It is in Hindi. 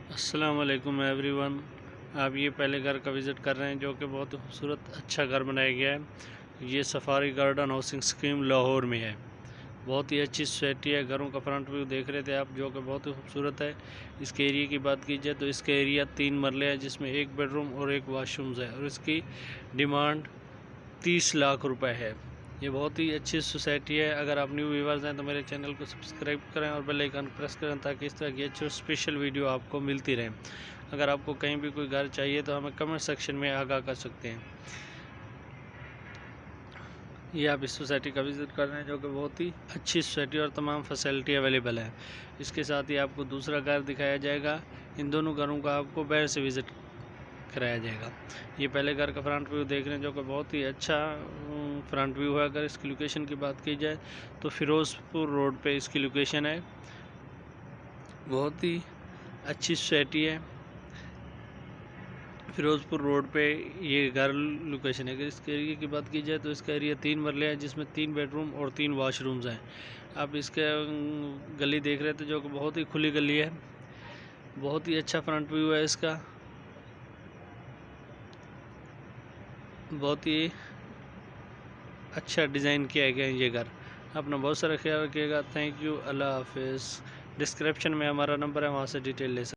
अस्सलाम वालेकुम एवरीवन। आप ये पहले घर का विज़िट कर रहे हैं जो कि बहुत खूबसूरत अच्छा घर बनाया गया है। ये safari garden housing scheme Lahore में है। बहुत ही अच्छी सोसाइटी है। घरों का फ्रंट व्यू देख रहे थे आप, जो कि बहुत ही खूबसूरत है। इसके एरिया की बात की जाए तो इसका एरिया 3 मरले है, जिसमें 1 बेडरूम और 1 वाशरूम्स है, और इसकी डिमांड 30 लाख रुपए है। ये बहुत ही अच्छी सोसाइटी है। अगर आप न्यू व्यूवर्स हैं तो मेरे चैनल को सब्सक्राइब करें और बेल आइकन प्रेस करें, ताकि इस तरह की अच्छी स्पेशल वीडियो आपको मिलती रहे। अगर आपको कहीं भी कोई घर चाहिए तो हमें कमेंट सेक्शन में आगाह कर सकते हैं। ये आप इस सोसाइटी का विज़िट कर रहे हैं, जो कि बहुत ही अच्छी सोसाइटी और तमाम फैसिलिटी अवेलेबल है। इसके साथ ही आपको दूसरा घर दिखाया जाएगा। इन दोनों घरों का आपको बाहर से विज़िट कराया जाएगा। ये पहले घर का फ्रंट व्यू देख रहे हैं, जो कि बहुत ही अच्छा फ्रंट व्यू है। अगर इसकी लोकेशन की बात की जाए तो फिरोज़पुर रोड पे इसकी लोकेशन है। बहुत ही अच्छी सोसाइटी है। फिरोज़पुर रोड पे ये घर लोकेशन है। अगर इसके एरिया की बात की जाए तो इसका एरिया 3 मरले है, जिसमें 3 बेडरूम और 3 वाशरूम्स हैं। आप इसके गली देख रहे थे, जो कि बहुत ही खुली गली है। बहुत ही अच्छा फ्रंट व्यू है इसका। बहुत ही अच्छा डिज़ाइन किया गया है ये घर। अपना बहुत सारा ख्याल रखिएगा। थैंक यू, अल्लाह हाफिज़। डिस्क्रिप्शन में हमारा नंबर है, वहाँ से डिटेल ले सकते हैं।